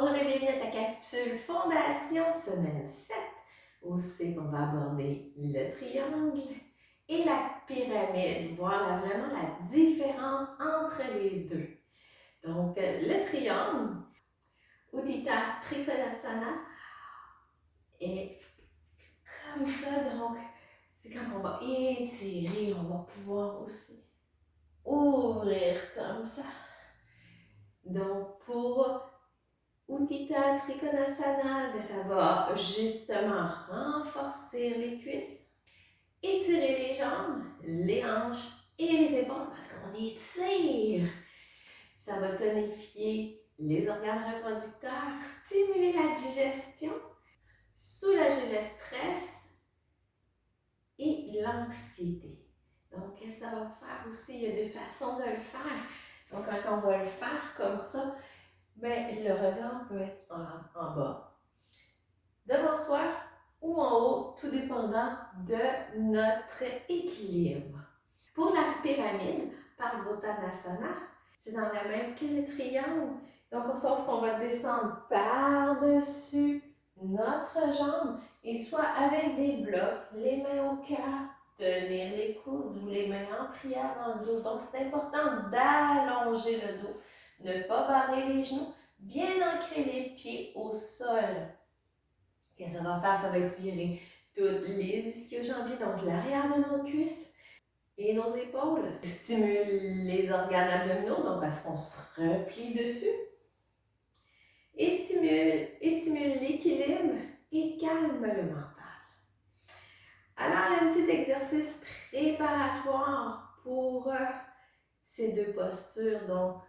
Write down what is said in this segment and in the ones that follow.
Bonjour et bienvenue à ta capsule Fondation semaine 7, où c'est qu'on va aborder le triangle et la pyramide, voir vraiment la différence entre les deux. Donc, le triangle, Utthita Trikonasana, est comme ça. Donc, c'est quand on va étirer, on va pouvoir aussi ouvrir comme ça. Donc, pour Utthita Trikonasana, ça va justement renforcer les cuisses, étirer les jambes, les hanches et les épaules parce qu'on étire. Ça va tonifier les organes reproducteurs, stimuler la digestion, soulager le stress et l'anxiété. Donc, ça va faire aussi, il y a deux façons de le faire. Donc, quand on va le faire comme ça, bien, le regard peut être en bas, devant soi ou en haut, tout dépendant de notre équilibre. Pour la pyramide, Parsvottanasana, c'est dans la même que le triangle. Donc, sauf qu'on va descendre par-dessus notre jambe et soit avec des blocs, les mains au cœur, tenir les coudes ou les mains en prière dans le dos. Donc, c'est important d'allonger le dos, ne pas barrer les genoux, bien ancrer les pieds au sol. Qu'est-ce que ça va faire? Ça va étirer toutes les ischio-jambiers, donc l'arrière de nos cuisses et nos épaules. Stimule les organes abdominaux, donc parce qu'on se replie dessus. Et stimule l'équilibre et calme le mental. Alors, un petit exercice préparatoire pour ces deux postures, donc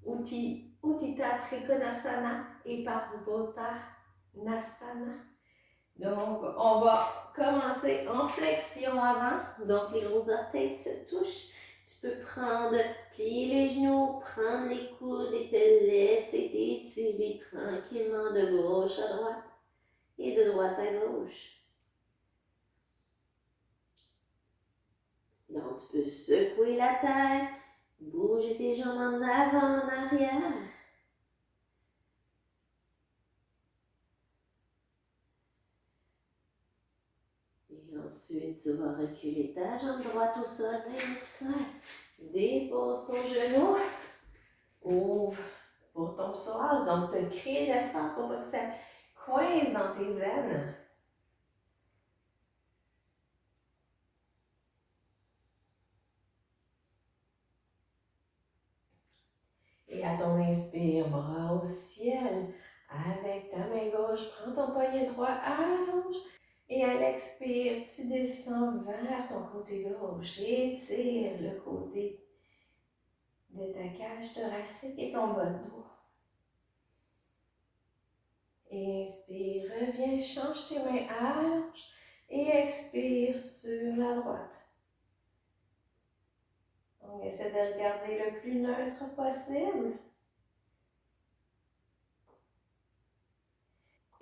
Utthita Trikonasana et Parsvottanasana. Donc, on va commencer en flexion avant. Donc, les gros orteils se touchent. Tu peux plier les genoux, prendre les coudes et te laisser t'étirer tranquillement de gauche à droite et de droite à gauche. Donc, tu peux secouer la tête, bouger tes jambes en avant, en arrière. Et ensuite, tu vas reculer ta jambe droite au sol, main au sol. Dépose ton genou. Ouvre pour ton psoas. Donc, tu crées l'espace pour pas que ça coince dans tes aines. Et à ton inspire, bras au ciel. Avec ta main gauche, prends ton poignet droit, allonge. Et à l'expire, tu descends vers ton côté gauche. Étire le côté de ta cage thoracique et ton bas de dos. Inspire, reviens, change tes mains, allonge. Et expire sur la droite. On essaie de regarder le plus neutre possible.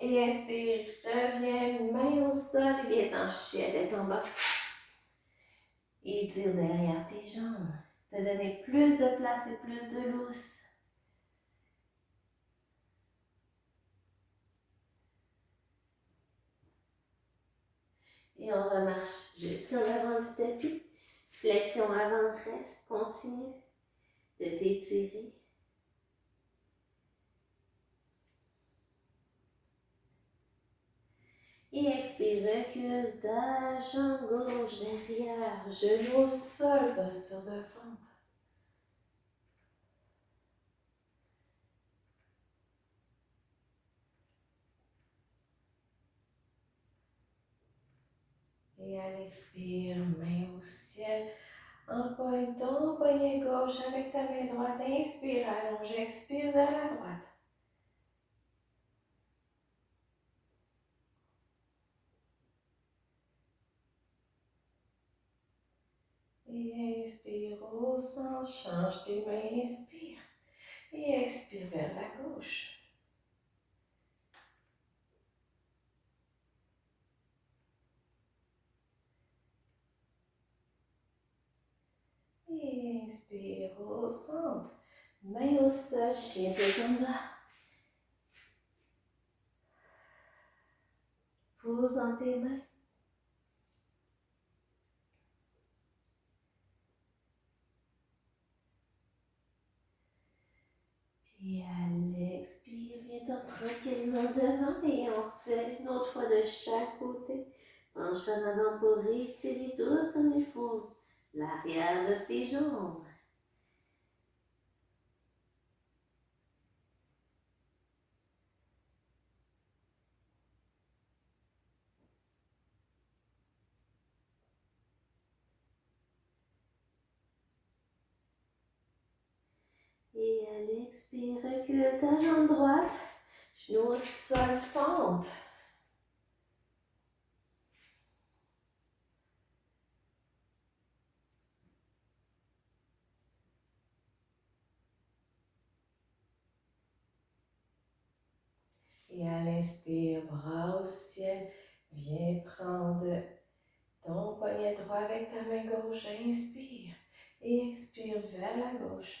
Et inspire, reviens, main au sol, et viens en chialette en bas. Étire derrière tes jambes. Te donner plus de place et plus de lousse. Et on remarche jusqu'en avant du tapis. Flexion avant, reste, continue de t'étirer. Et expire, recule ta jambe gauche derrière, genou au sol, posture de fente. Et à l'expire, main au ciel, empoigne ton poignet gauche avec ta main droite. Inspire, allonge, expire vers la droite. Et inspire au centre, change tes mains, inspire. Et expire vers la gauche. Et inspire au centre. Main au sol, chien de combat. pose dans tes mains. Et à l'expire, viens-t'en tranquillement devant et on refait une autre fois de chaque côté. Penche en avant pour étirer tout comme il faut l'arrière de tes jambes. Et à l'expire, recule ta jambe droite, genou au sol, fente. Et à l'inspire, bras au ciel, viens prendre ton poignet droit avec ta main gauche. Inspire et expire vers la gauche.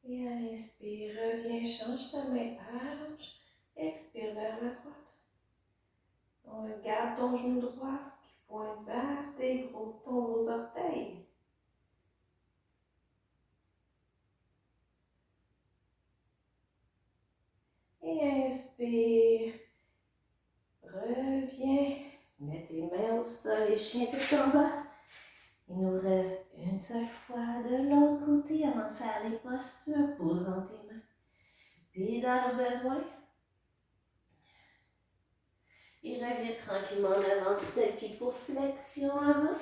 Et à l'inspire, reviens, change ta main, allonge, expire vers la droite. On garde ton genou droit qui pointe vers ton gros orteil. Et inspire, reviens, mets tes mains au sol et chien tout en bas. Il nous reste une seule fois de l'autre côté avant de faire les postures. Pose dans tes mains. Pédale au besoin. Et reviens tranquillement en avant du tapis pour flexion avant.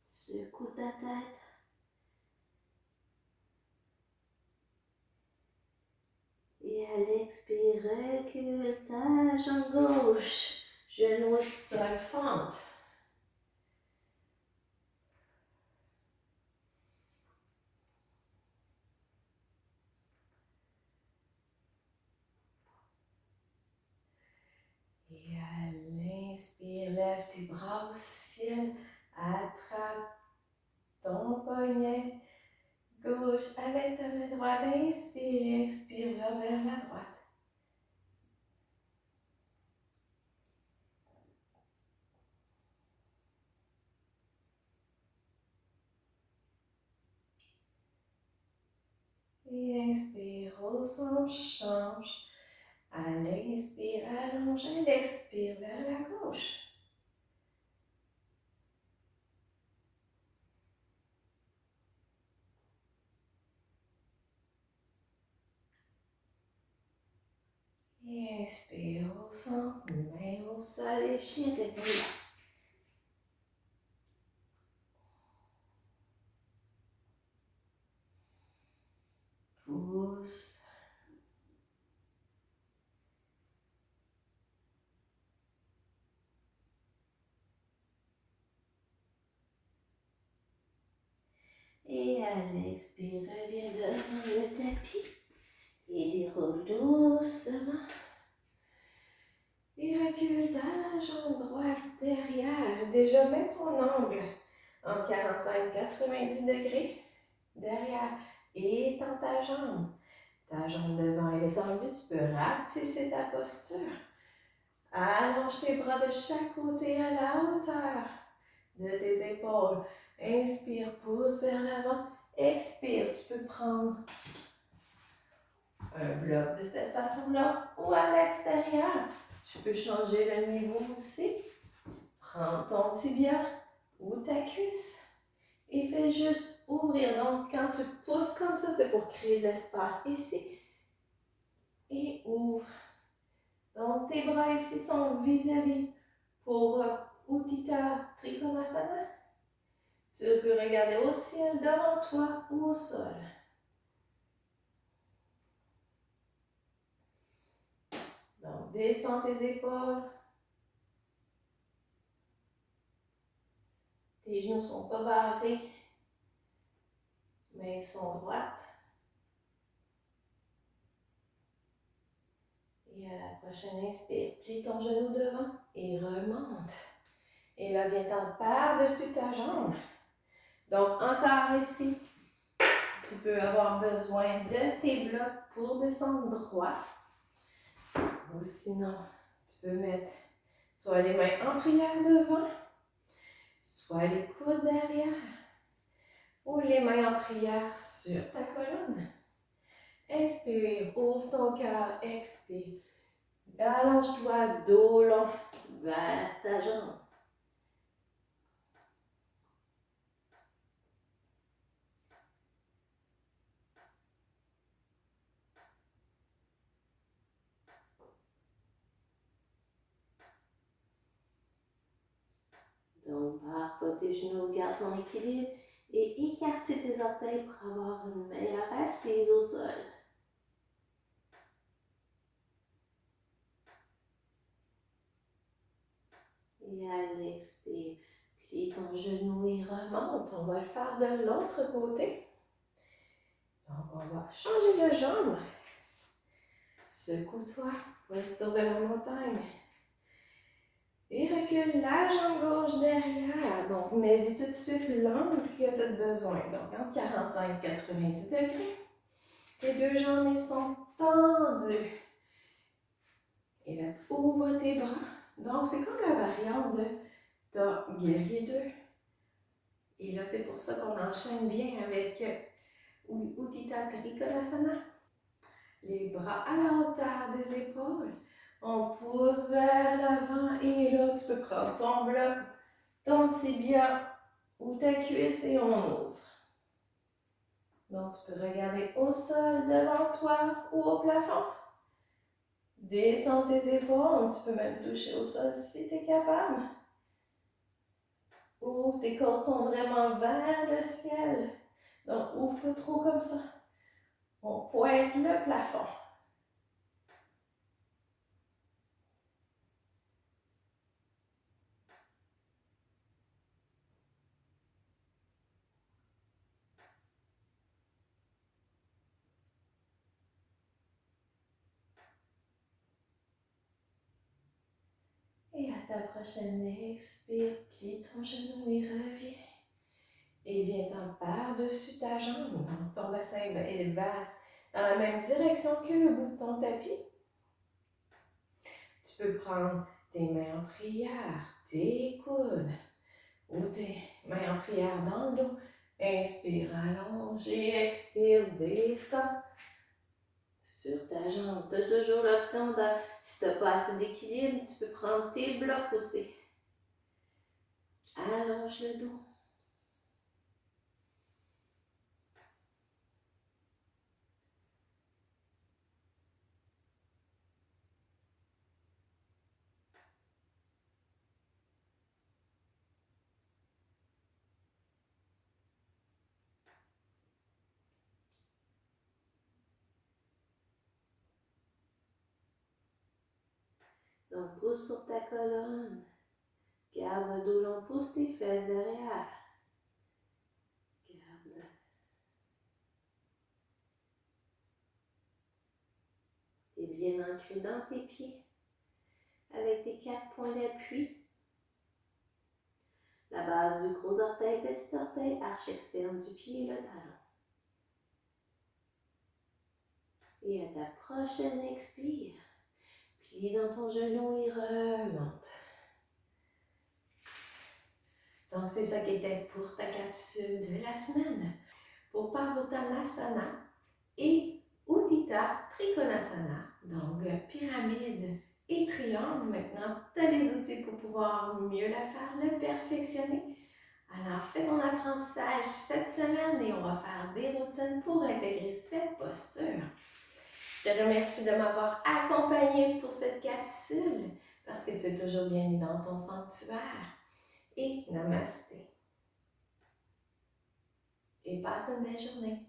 Secoue ta tête. Et à l'expire, recule ta jambe gauche. Genou au sol, fente. Et à l'inspire, lève tes bras au ciel. Attrape ton poignet gauche avec ta main droite. Inspire et expire vers la droite. Et inspire au centre, change. À l'inspire, allonge. À l'expire, vers la gauche. Et inspire au centre, main au sol et chien tête droite. Pousse. Et à l'expire, reviens devant le tapis. Et déroule doucement. Et recule ta jambe droite derrière. Déjà, mets ton angle en 45-90 degrés derrière. Et étends ta jambe. Ta jambe devant elle est tendue. Tu peux rapetisser ta posture. Allonge tes bras de chaque côté à la hauteur de tes épaules. Inspire, pousse vers l'avant. Expire, tu peux prendre un bloc de cette façon-là ou à l'extérieur. Tu peux changer le niveau aussi. Prends ton tibia ou ta cuisse et fais juste ouvrir. Donc, quand tu pousses comme ça, c'est pour créer de l'espace ici. Et ouvre. Donc, tes bras ici sont vis-à-vis pour Utthita Trikonasana. Tu peux regarder au ciel devant toi ou au sol. Donc, descends tes épaules. Tes genoux ne sont pas barrés, mais ils sont droites. Et à la prochaine inspire, plie ton genou devant et remonte. Et là, viens-t'en par-dessus ta jambe. Donc, encore ici, tu peux avoir besoin de tes blocs pour descendre droit. Ou sinon, tu peux mettre soit les mains en prière devant, soit les coudes derrière, ou les mains en prière sur ta colonne. Inspire, ouvre ton cœur, expire. Allonge-toi, dos long, vers ta jambe. Donc, barre pas tes genoux, garde ton équilibre et écarte tes orteils pour avoir une meilleure assise au sol. Et à l'expire, plie ton genou et remonte. On va le faire de l'autre côté. Donc, on va changer de jambe. Secoue-toi, posture de la montagne. Et recule la jambe gauche derrière. Donc, mets-y tout de suite l'angle que tu as besoin. Donc, entre 45 et 90 degrés. Tes deux jambes elles sont tendues. Et là, tu ouvres tes bras. Donc, c'est comme la variante de ta guerrier 2. Et là, c'est pour ça qu'on enchaîne bien avec Utthita Trikonasana. Les bras à la hauteur des épaules. On pousse vers l'avant et là, tu peux prendre ton bloc, ton tibia ou ta cuisse et on ouvre. Donc, tu peux regarder au sol devant toi ou au plafond. Descends tes épaules, tu peux même toucher au sol si tu es capable. Ouvre, tes côtes sont vraiment vers le ciel. Donc, ouvre pas trop comme ça. On pointe le plafond. Et à ta prochaine expire, plie ton genou et reviens. Et viens-t'en par-dessus ta jambe. Donc, ton bassin est dans la même direction que le bout de ton tapis. Tu peux prendre tes mains en prière, tes coudes ou tes mains en prière dans le dos. Inspire, allonge et expire, descends sur ta jambe. Tu as toujours l'option de, si tu n'as pas assez d'équilibre, tu peux prendre tes blocs aussi. Allonge le dos. Donc, pousse sur ta colonne. Garde le dos long, pousse tes fesses derrière. Garde. Et bien ancré dans tes pieds. Avec tes 4 points d'appui. La base du gros orteil, petit orteil, arche externe du pied et le talon. Et à ta prochaine expire, plie dans ton genou et remonte. Donc, c'est ça qui était pour ta capsule de la semaine. Pour Parvottanasana et Utthita Trikonasana. Donc, pyramide et triangle. Maintenant, tu as les outils pour pouvoir mieux la faire, le perfectionner. Alors, fais ton apprentissage cette semaine et on va faire des routines pour intégrer cette posture. Je te remercie de m'avoir accompagné pour cette capsule parce que tu es toujours bienvenue dans ton sanctuaire. Et namasté. Et passe une belle journée.